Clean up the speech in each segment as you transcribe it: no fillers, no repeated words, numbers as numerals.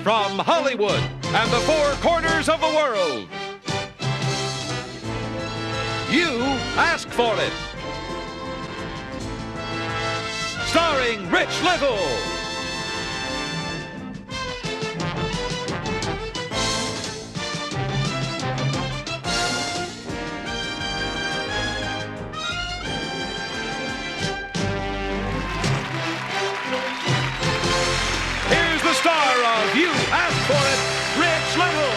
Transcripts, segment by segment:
from Hollywood and the four corners of the world. You asked for it. Starring Rich Little. Here's the star of You Asked for It, Rich Little.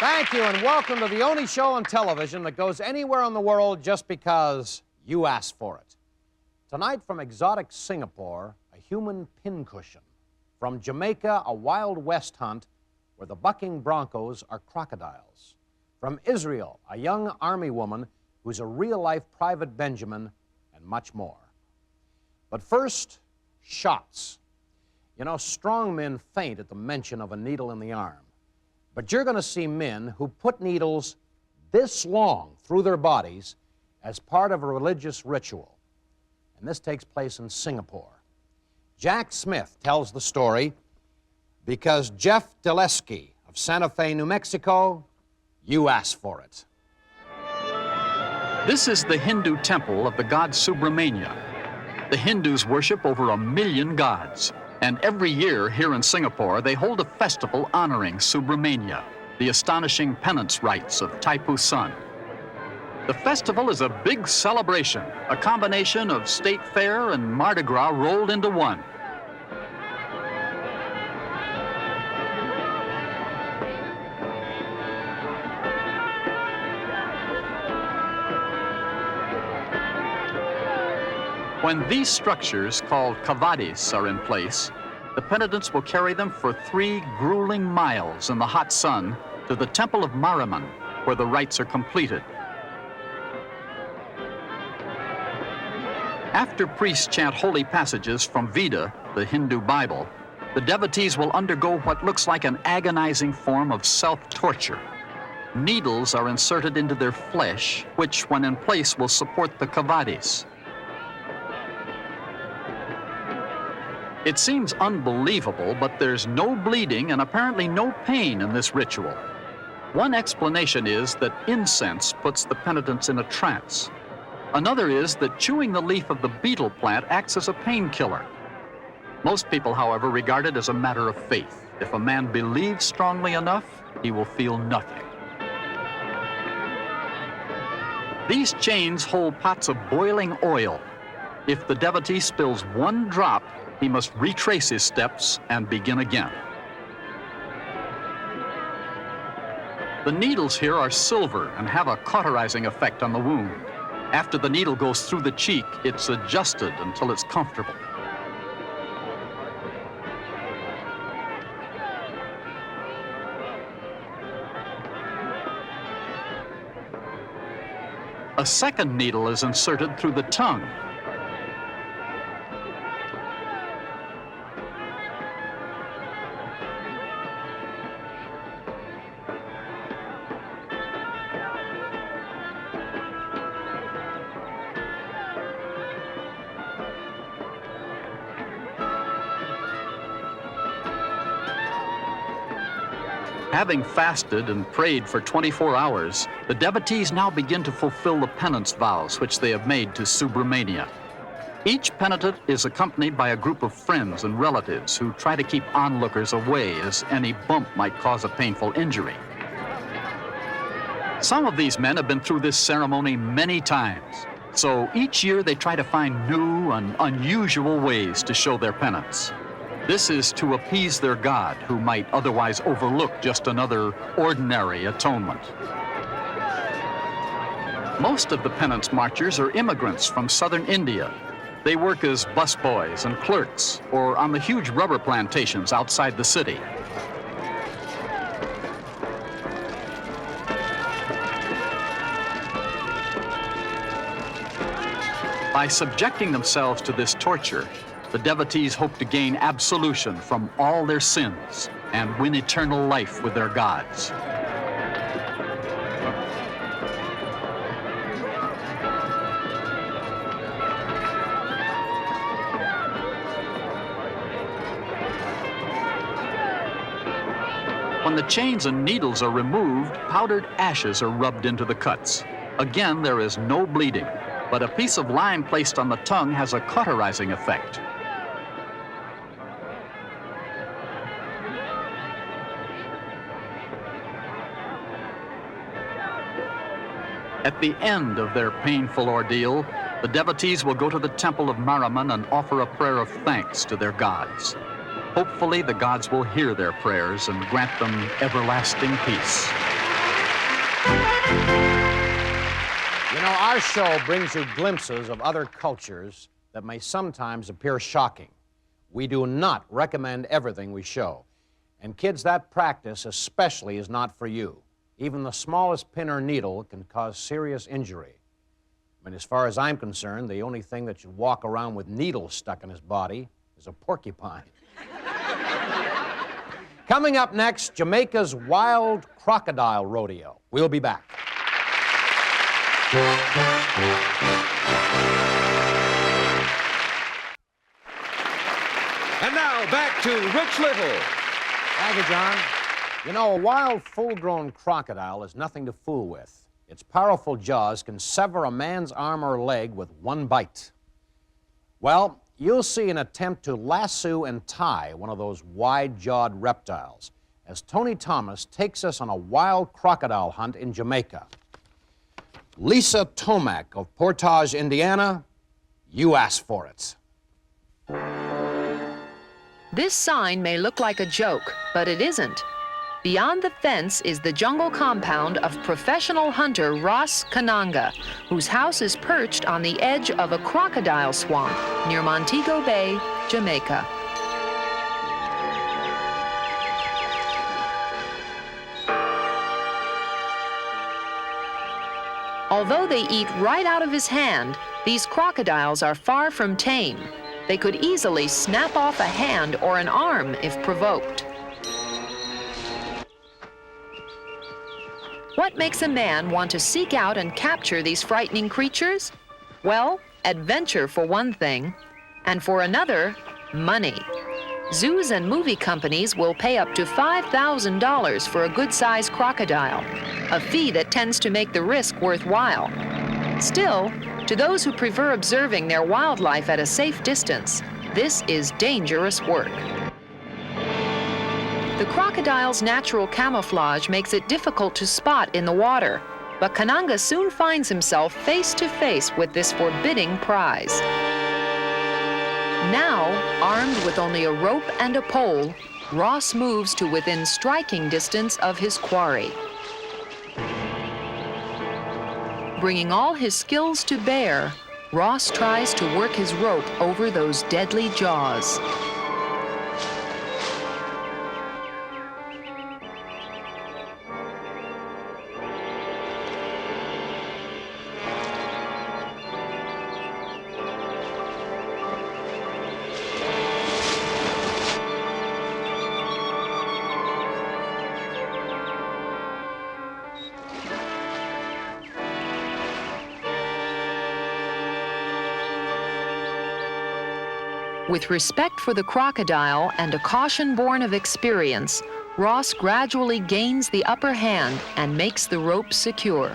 Thank you, and welcome to the only show on television that goes anywhere in the world just because you asked for it. Tonight, from exotic Singapore, a human pincushion. From Jamaica, a Wild West hunt where the bucking Broncos are crocodiles. From Israel, a young army woman who's a real-life Private Benjamin, and much more. But first, shots. You know, strong men faint at the mention of a needle in the arm. But you're going to see men who put needles this long through their bodies as part of a religious ritual. And this takes place in Singapore. Jack Smith tells the story because Jeff Deleski of Santa Fe, New Mexico, you asked for it. This is the Hindu temple of the god Subramania. The Hindus worship over 1 million gods. And every year here in Singapore, they hold a festival honoring Subramania, the astonishing penance rites of Taipu Sun. The festival is a big celebration, a combination of state fair and Mardi Gras rolled into one. When these structures, called kavadis, are in place, the penitents will carry them for 3 grueling miles in the hot sun to the temple of Mariamman, where the rites are completed. After priests chant holy passages from Veda, the Hindu Bible, the devotees will undergo what looks like an agonizing form of self-torture. Needles are inserted into their flesh, which, when in place, will support the kavadis. It seems unbelievable, but there's no bleeding and apparently no pain in this ritual. One explanation is that incense puts the penitents in a trance. Another is that chewing the leaf of the betel plant acts as a painkiller. Most people, however, regard it as a matter of faith. If a man believes strongly enough, he will feel nothing. These chains hold pots of boiling oil. If the devotee spills 1 drop, he must retrace his steps and begin again. The needles here are silver and have a cauterizing effect on the wound. After the needle goes through the cheek, it's adjusted until it's comfortable. A second needle is inserted through the tongue. Having fasted and prayed for 24 hours, the devotees now begin to fulfill the penance vows which they have made to Subramania. Each penitent is accompanied by a group of friends and relatives who try to keep onlookers away, as any bump might cause a painful injury. Some of these men have been through this ceremony many times, so each year they try to find new and unusual ways to show their penance. This is to appease their God, who might otherwise overlook just another ordinary atonement. Most of the penance marchers are immigrants from southern India. They work as busboys and clerks, or on the huge rubber plantations outside the city. By subjecting themselves to this torture, The devotees hope to gain absolution from all their sins and win eternal life with their gods. When the chains and needles are removed, powdered ashes are rubbed into the cuts. Again, there is no bleeding, but a piece of lime placed on the tongue has a cauterizing effect. At the end of their painful ordeal, the devotees will go to the temple of Naraman and offer a prayer of thanks to their gods. Hopefully, the gods will hear their prayers and grant them everlasting peace. You know, our show brings you glimpses of other cultures that may sometimes appear shocking. We do not recommend everything we show. And kids, that practice especially is not for you. Even the smallest pin or needle can cause serious injury. I mean, as far as I'm concerned, the only thing that should walk around with needles stuck in his body is a porcupine. Coming up next, Jamaica's wild crocodile rodeo. We'll be back. And now back to Rich Little. Thank you, John. You know, a wild, full-grown crocodile is nothing to fool with. Its powerful jaws can sever a man's arm or leg with one bite. Well, you'll see an attempt to lasso and tie one of those wide-jawed reptiles as Tony Thomas takes us on a wild crocodile hunt in Jamaica. Lisa Tomac of Portage, Indiana, you asked for it. This sign may look like a joke, but it isn't. Beyond the fence is the jungle compound of professional hunter Ross Kananga, whose house is perched on the edge of a crocodile swamp near Montego Bay, Jamaica. Although they eat right out of his hand, these crocodiles are far from tame. They could easily snap off a hand or an arm if provoked. What makes a man want to seek out and capture these frightening creatures? Well, adventure for one thing, and for another, money. Zoos and movie companies will pay up to $5,000 for a good-sized crocodile, a fee that tends to make the risk worthwhile. Still, to those who prefer observing their wildlife at a safe distance, this is dangerous work. The crocodile's natural camouflage makes it difficult to spot in the water, but Kananga soon finds himself face to face with this forbidding prize. Now, armed with only a rope and a pole, Ross moves to within striking distance of his quarry. Bringing all his skills to bear, Ross tries to work his rope over those deadly jaws. With respect for the crocodile and a caution born of experience, Ross gradually gains the upper hand and makes the rope secure.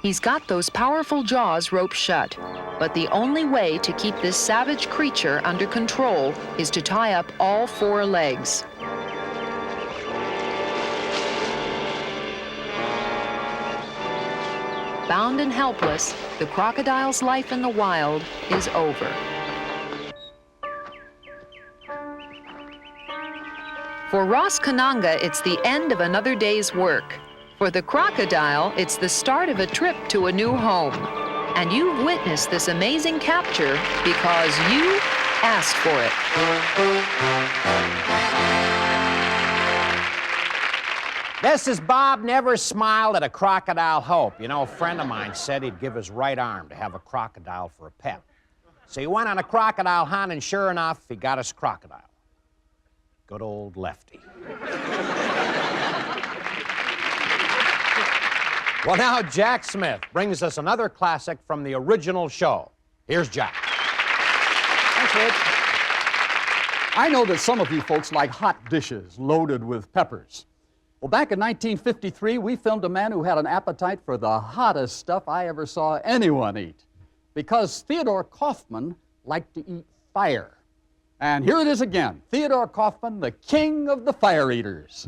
He's got those powerful jaws roped shut, but the only way to keep this savage creature under control is to tie up all four legs. Bound and helpless, the crocodile's life in the wild is over. For Ross Kananga, it's the end of another day's work. For the crocodile, it's the start of a trip to a new home. And you've witnessed this amazing capture because you asked for it. This is Bob Never Smiled at a Crocodile Hope. You know, a friend of mine said he'd give his right arm to have a crocodile for a pet. So he went on a crocodile hunt, and sure enough, he got his crocodile. Good old Lefty. Well, now Jack Smith brings us another classic from the original show. Here's Jack. Thanks, Rich. I know that some of you folks like hot dishes loaded with peppers. Well, back in 1953, we filmed a man who had an appetite for the hottest stuff I ever saw anyone eat, because Theodore Kaufman liked to eat fire. And here it is again, Theodore Kaufman, the king of the fire eaters.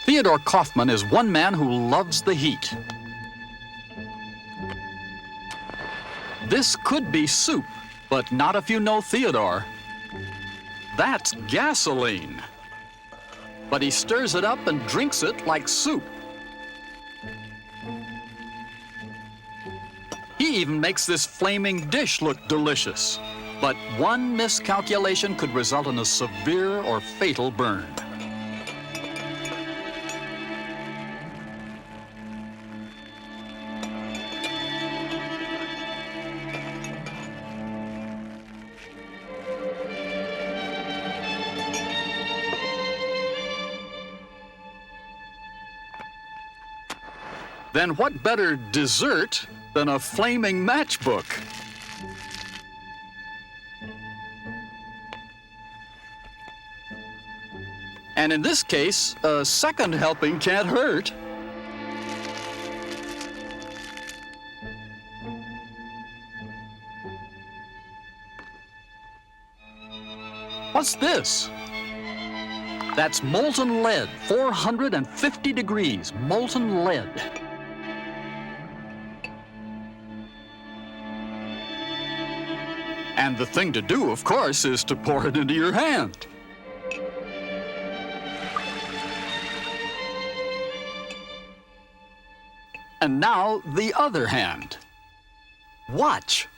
Theodore Kaufman is one man who loves the heat. This could be soup, but not if you know Theodore. That's gasoline. But he stirs it up and drinks it like soup. He even makes this flaming dish look delicious. But one miscalculation could result in a severe or fatal burn. Then what better dessert than a flaming matchbook? And in this case, a second helping can't hurt. What's this? That's molten lead, 450 degrees, molten lead. And the thing to do, of course, is to pour it into your hand. And now the other hand. Watch.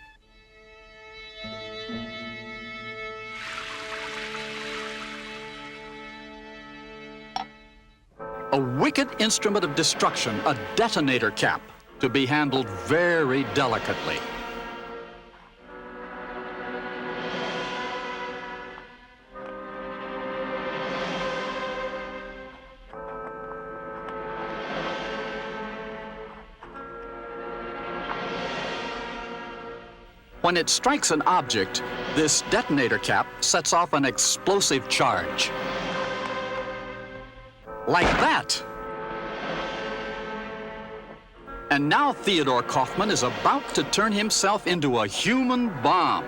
A wicked instrument of destruction, a detonator cap, to be handled very delicately. When it strikes an object, this detonator cap sets off an explosive charge. Like that. And now Theodore Kaufman is about to turn himself into a human bomb.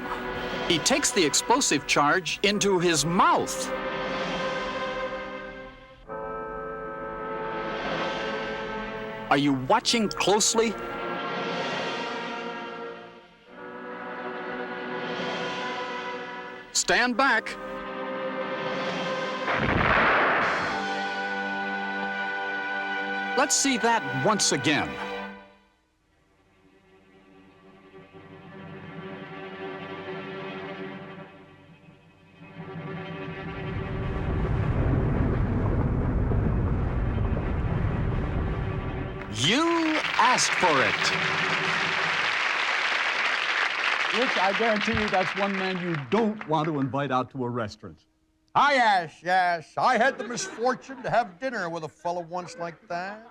He takes the explosive charge into his mouth. Are you watching closely? Stand back. Let's see that once again. You asked for it. Rich, I guarantee you that's one man you don't want to invite out to a restaurant. Yes. I had the misfortune to have dinner with a fellow once like that.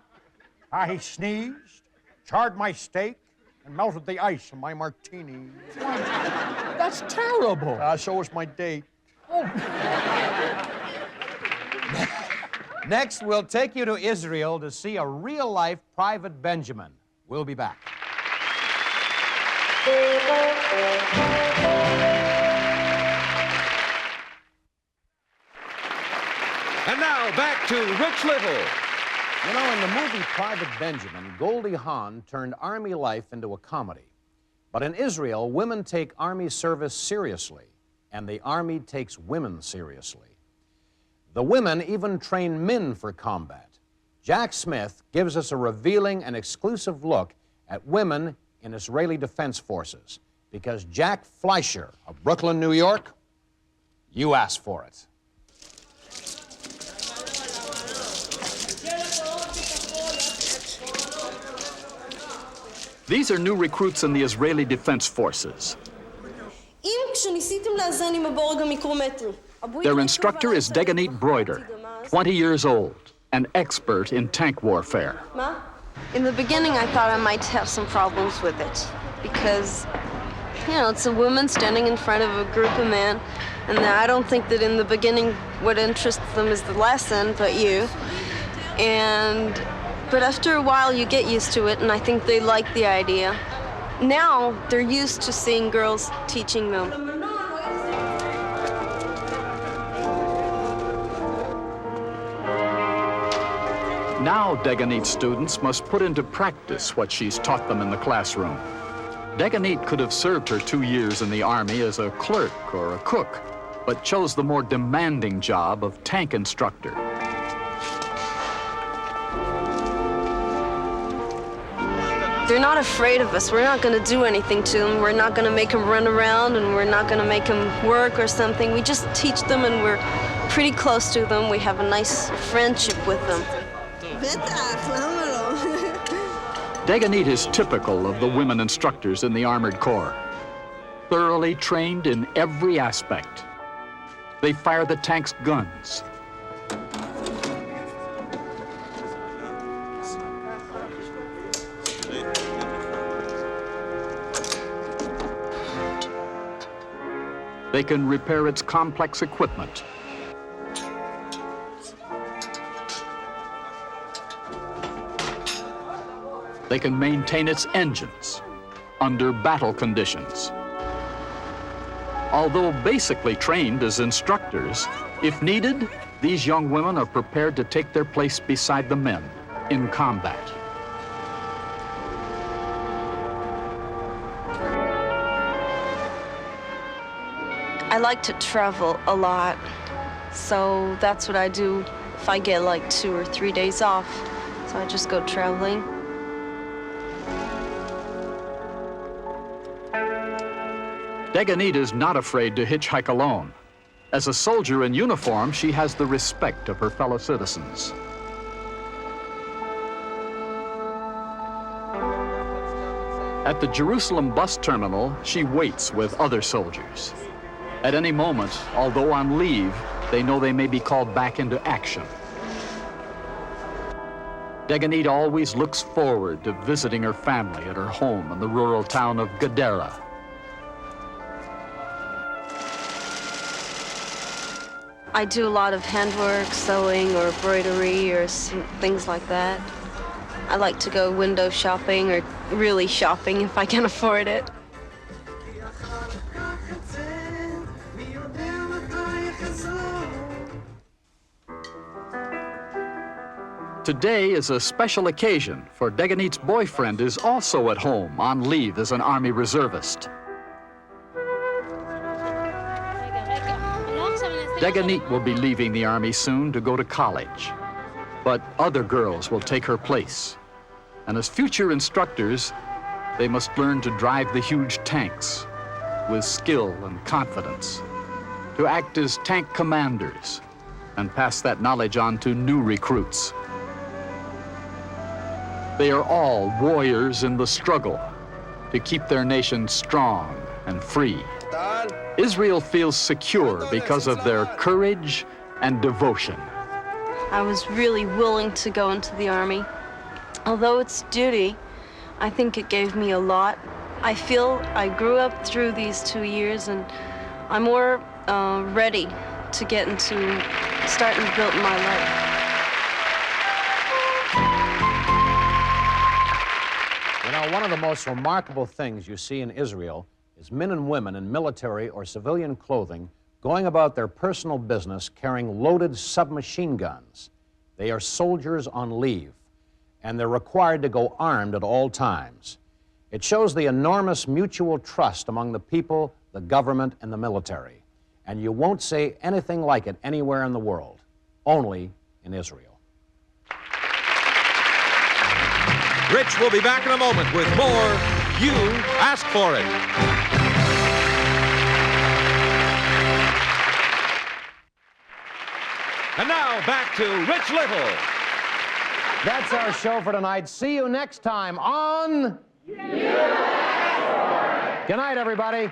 He sneezed, charred my steak, and melted the ice in my martini. That's terrible. So was my date. Next, we'll take you to Israel to see a real-life Private Benjamin. We'll be back. And now back to Rich Little. You know, in the movie Private Benjamin, Goldie Hawn turned Army life into a comedy. But in Israel, women take Army service seriously, and the Army takes women seriously. The women even train men for combat. Jack Smith gives us a revealing and exclusive look at women in Israeli Defense Forces, because Jack Fleischer of Brooklyn, New York, you asked for it. These are new recruits in the Israeli Defense Forces. Their instructor is Deganit Broider, 20 years old, an expert in tank warfare. In the beginning, I thought I might have some problems with it because, you know, it's a woman standing in front of a group of men, and I don't think that in the beginning what interests them is the lesson, but you. But after a while, you get used to it, and I think they like the idea. Now, they're used to seeing girls teaching them. Now Deganit students must put into practice what she's taught them in the classroom. Deganit could have served her 2 years in the Army as a clerk or a cook, but chose the more demanding job of tank instructor. They're not afraid of us. We're not going to do anything to them. We're not going to make them run around, and we're not going to make them work or something. We just teach them, and we're pretty close to them. We have a nice friendship with them. Deganit is typical of the women instructors in the Armored Corps. Thoroughly trained in every aspect. They fire the tank's guns. They can repair its complex equipment. They can maintain its engines under battle conditions. Although basically trained as instructors, if needed, these young women are prepared to take their place beside the men in combat. I like to travel a lot, so that's what I do if I get like 2 or 3 days off. So I just go traveling. Deganit is not afraid to hitchhike alone. As a soldier in uniform, she has the respect of her fellow citizens. At the Jerusalem bus terminal, she waits with other soldiers. At any moment, although on leave, they know they may be called back into action. Deganit always looks forward to visiting her family at her home in the rural town of Gadara. I do a lot of handwork, sewing, or embroidery, or things like that. I like to go window shopping, or really shopping if I can afford it. Today is a special occasion, for Deganit's boyfriend is also at home on leave as an Army reservist. Deganit will be leaving the Army soon to go to college, but other girls will take her place. And as future instructors, they must learn to drive the huge tanks with skill and confidence, to act as tank commanders and pass that knowledge on to new recruits. They are all warriors in the struggle to keep their nation strong and free. Israel feels secure because of their courage and devotion. I was really willing to go into the Army. Although it's duty, I think it gave me a lot. I feel I grew up through these 2 years, and I'm more ready to get into starting to build my life. You know, one of the most remarkable things you see in Israel is men and women in military or civilian clothing going about their personal business carrying loaded submachine guns. They are soldiers on leave, and they're required to go armed at all times. It shows the enormous mutual trust among the people, the government, and the military. And you won't say anything like it anywhere in the world. only in Israel. Rich will be back in a moment with more You Asked For It. And now back to Rich Little. That's our show for tonight. See you next time on You Asked For It. Good night, everybody.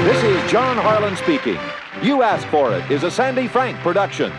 This is John Harlan speaking. You Asked For It is a Sandy Frank production.